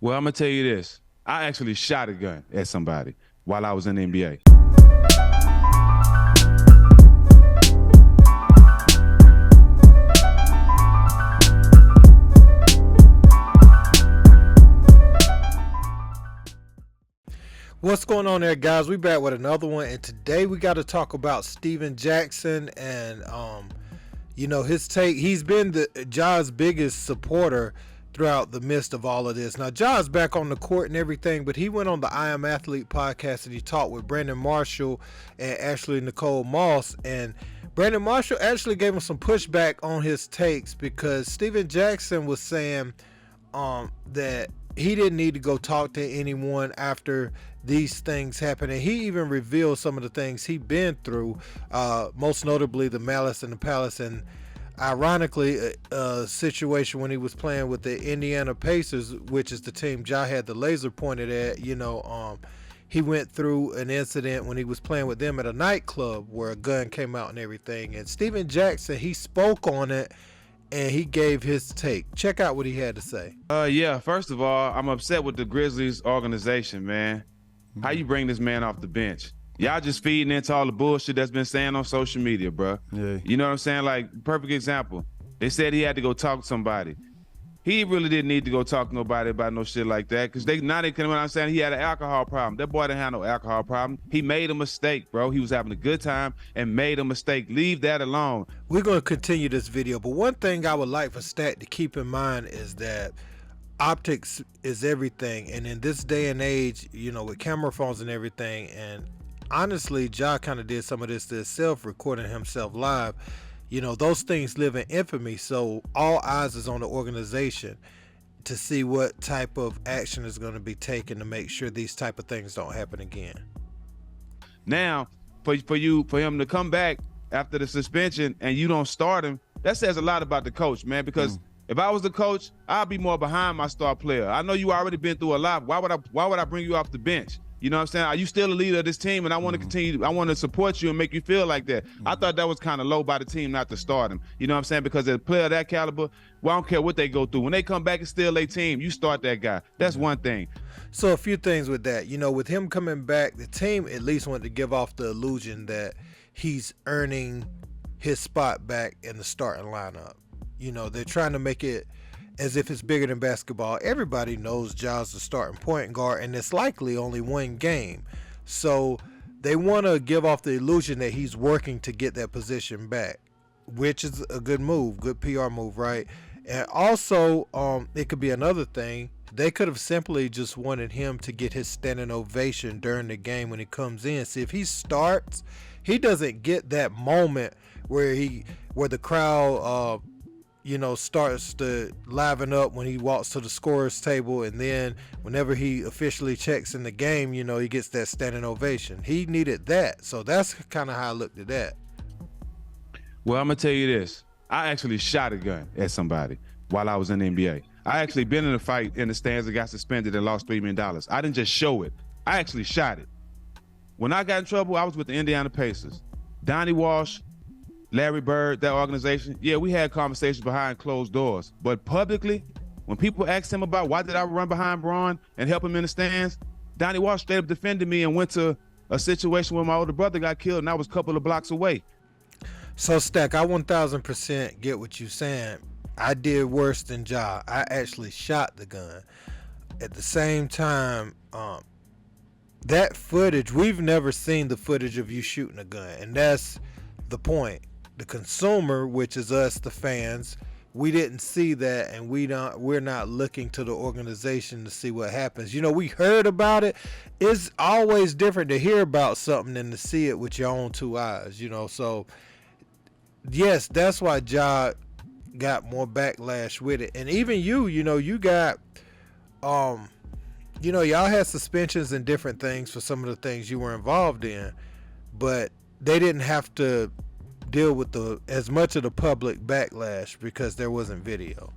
Well, I'm going to tell you this. I actually shot a gun at somebody while I was in the NBA. What's going on there, guys? We back with another one, and today we got to talk about Stephen Jackson and his take. He's been Ja's biggest supporter throughout the midst of all of this. Now, Ja's back on the court and everything, but he went on the I Am Athlete podcast and he talked with Brandon Marshall and Ashley Nicole Moss, and Brandon Marshall actually gave him some pushback on his takes because Stephen Jackson was saying that he didn't need to go talk to anyone after these things happen, and he even revealed some of the things he'd been through, most notably the Malice in the Palace, and ironically a situation when he was playing with the Indiana Pacers, which is the team Ja had the laser pointed at. He went through an incident when he was playing with them at a nightclub where a gun came out and everything, and Stephen Jackson, he spoke on it and he gave his take. Check out what he had to say. Yeah, first of all, I'm upset with the Grizzlies organization, man. How you bring this man off the bench? Y'all just feeding into all the bullshit that's been saying on social media, bro. Yeah. You know what I'm saying? Like, perfect example. They said he had to go talk to somebody. He really didn't need to go talk to nobody about no shit like that, because they can understand he had an alcohol problem. That boy didn't have no alcohol problem. He made a mistake, bro. He was having a good time and made a mistake. Leave that alone. We're going to continue this video, but one thing I would like for Stat to keep in mind is that optics is everything, and in this day and age, with camera phones and everything, and honestly, Ja kind of did some of this to himself, recording himself live. Those things live in infamy, so all eyes is on the organization to see what type of action is going to be taken to make sure these type of things don't happen again. Now, for him to come back after the suspension and you don't start him, that says a lot about the coach, man, because if I was the coach, I'd be more behind my star player. I know you already been through a lot. Why would I bring you off the bench? You know what I'm saying? Are you still a leader of this team? And I want to continue. I want to support you and make you feel like that. I thought that was kind of low by the team not to start him. You know what I'm saying? Because a player of that caliber, well, I don't care what they go through. When they come back, it's still their team. You start that guy. That's one thing. So a few things with that. With him coming back, the team at least wanted to give off the illusion that he's earning his spot back in the starting lineup. They're trying to make it as if it's bigger than basketball. Everybody knows Ja's the starting point guard, and it's likely only one game. So they want to give off the illusion that he's working to get that position back, which is a good move, good PR move, right? And also, it could be another thing. They could have simply just wanted him to get his standing ovation during the game when he comes in. See, if he starts, he doesn't get that moment where the crowd starts to liven up when he walks to the scorer's table, and then whenever he officially checks in the game, he gets that standing ovation. He needed that, so that's kind of how I looked at that. Well, I'm gonna tell you this. I actually shot a gun at somebody while I was in the NBA. I actually been in a fight in the stands and got suspended and lost $3 million. I didn't just show it. I actually shot it. When I got in trouble, I was with the Indiana Pacers. Donnie Walsh, Larry Bird, that organization, yeah, we had conversations behind closed doors. But publicly, when people asked him about why did I run behind Braun and help him in the stands, Donnie Walsh straight up defended me and went to a situation where my older brother got killed and I was a couple of blocks away. So, Stack, I 1000% get what you're saying. I did worse than Ja. I actually shot the gun. At the same time, that footage, we've never seen the footage of you shooting a gun, and that's the point. The consumer, which is us, the fans, we didn't see that, and we're not looking to the organization to see what happens. We heard about it. It's always different to hear about something than to see it with your own two eyes. So yes, that's why Ja got more backlash with it. And even you got y'all had suspensions and different things for some of the things you were involved in, but they didn't have to deal with as much of the public backlash because there wasn't video.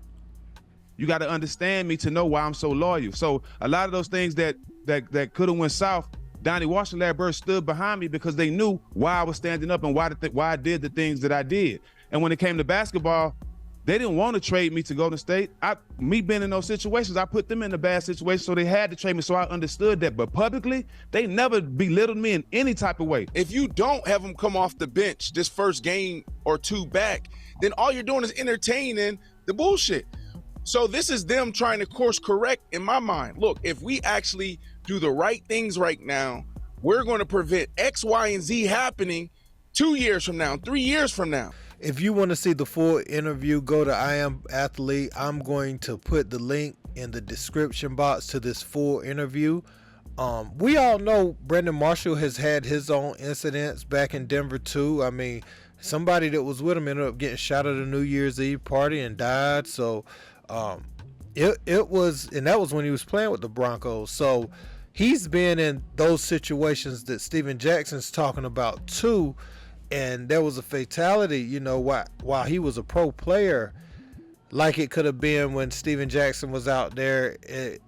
You got to understand me to know why I'm so loyal. So a lot of those things that could have went south, Donnie Walsh and Larry Bird stood behind me because they knew why I was standing up and why I did the things that I did. And when it came to basketball, They didn't want to trade me to Golden State. Me being in those situations, I put them in a bad situation, so they had to trade me, so I understood that. But publicly, they never belittled me in any type of way. If you don't have him come off the bench this first game or two back, then all you're doing is entertaining the bullshit. So this is them trying to course correct in my mind. Look, if we actually do the right things right now, we're going to prevent X, Y, and Z happening 2 years from now, 3 years from now. If you want to see the full interview, go to I Am Athlete. I'm going to put the link in the description box to this full interview. We all know Brandon Marshall has had his own incidents back in Denver too. I mean, somebody that was with him ended up getting shot at a New Year's Eve party and died. So it was, and that was when he was playing with the Broncos. So he's been in those situations that Steven Jackson's talking about too. And there was a fatality, you know, while he was a pro player, like it could have been when Steven Jackson was out there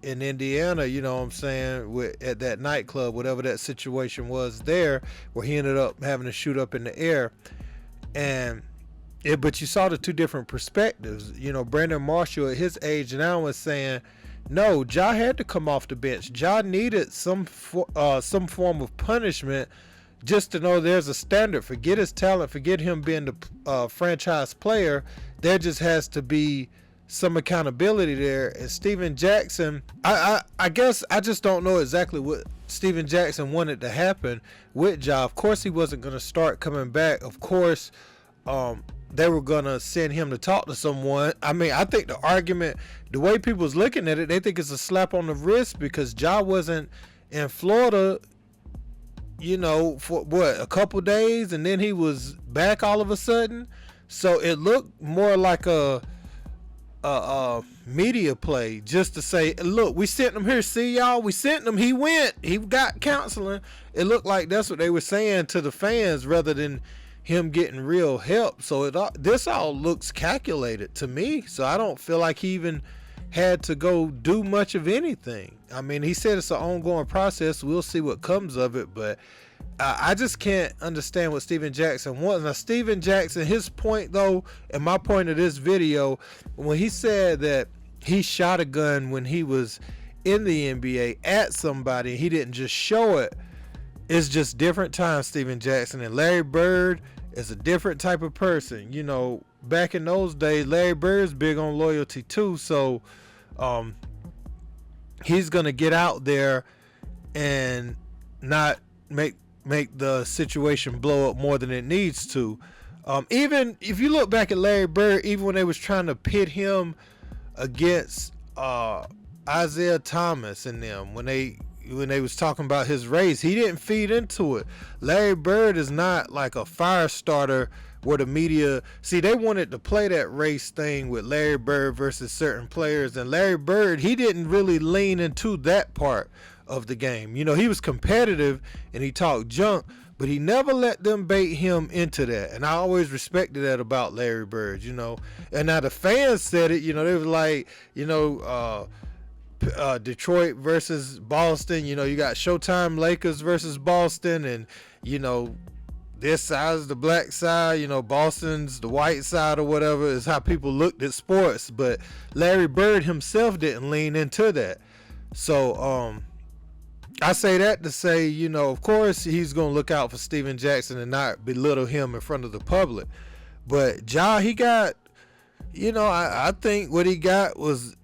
in Indiana, you know what I'm saying, at that nightclub, whatever that situation was there, where he ended up having to shoot up in the air. But you saw the two different perspectives. You know, Brandon Marshall at his age now was saying, no, Ja had to come off the bench. Ja needed some form of punishment just to know there's a standard. Forget his talent, forget him being the franchise player. There just has to be some accountability there. And Steven Jackson, I guess I just don't know exactly what Steven Jackson wanted to happen with Ja. Of course he wasn't going to start coming back. Of course they were going to send him to talk to someone. I mean, I think the argument, the way people's looking at it, they think it's a slap on the wrist because Ja wasn't in Florida, you know, for a couple days, and then he was back all of a sudden. So it looked more like a media play, just to say, look, we sent him here, see y'all, we sent him, he went, he got counseling. It looked like that's what they were saying to the fans rather than him getting real help. So this all looks calculated to me. So I don't feel like he even had to go do much of anything. I mean, he said it's an ongoing process. We'll see what comes of it, but I just can't understand what Steven Jackson wants. Now, Steven Jackson, his point though, and my point of this video, when he said that he shot a gun when he was in the NBA at somebody, he didn't just show it. It's just different times, Steven Jackson. And Larry Bird is a different type of person. You know, back in those days, Larry Bird's big on loyalty too. So he's going to get out there and not make the situation blow up more than it needs to. Even if you look back at Larry Bird, even when they was trying to pit him against Isaiah Thomas and them, when they was talking about his race, he didn't feed into it. Larry Bird is not like a fire starter where the media, see, they wanted to play that race thing with Larry Bird versus certain players, and Larry Bird, he didn't really lean into that part of the game. You know, he was competitive and he talked junk, but he never let them bait him into that. And I always respected that about Larry Bird, you know. And now the fans said it, you know, they was like, you know, Detroit versus Boston, you know, you got Showtime Lakers versus Boston, and, you know, this side is the black side, you know, Boston's the white side or whatever is how people looked at sports. But Larry Bird himself didn't lean into that. So I say that to say, you know, of course he's going to look out for Steven Jackson and not belittle him in front of the public. But Ja, he got, you know, I think what he got was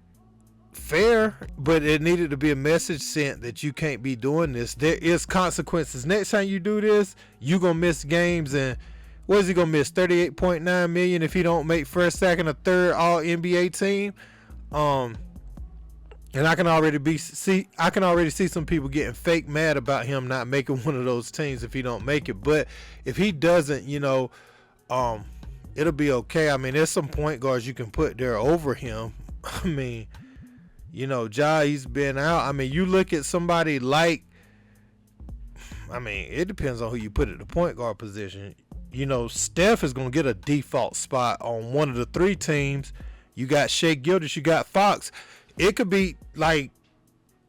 fair, but it needed to be a message sent that you can't be doing this. There is consequences. Next time you do this, you gonna miss games. And what is he gonna miss? $38.9 million if he don't make first, second, or third All NBA team. And I can already see some people getting fake mad about him not making one of those teams if he don't make it. But if he doesn't, you know, it'll be okay. I mean, there's some point guards you can put there over him. I mean, you know, Ja, he's been out. I mean, you look at somebody like, I mean, it depends on who you put at the point guard position. You know, Steph is going to get a default spot on one of the three teams. You got Shea Gilgeous, you got Fox. It could be like,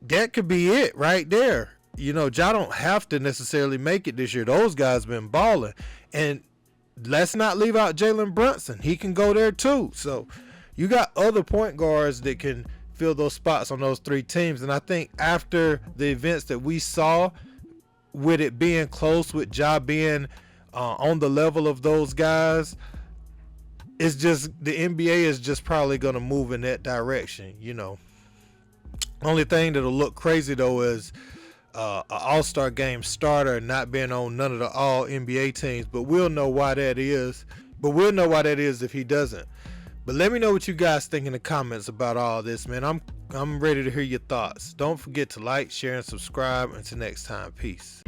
that could be it right there. You know, Ja don't have to necessarily make it this year. Those guys been balling. And let's not leave out Jalen Brunson. He can go there too. So you got other point guards that can fill those spots on those 3 teams. And I think after the events that we saw, with it being close, with Ja being on the level of those guys, it's just the NBA is just probably going to move in that direction. Only thing that'll look crazy though is an All-Star game starter not being on none of the all NBA teams, but we'll know why that is. If he doesn't. But let me know what you guys think in the comments about all this, man. I'm ready to hear your thoughts. Don't forget to like, share, and subscribe. Until next time, peace.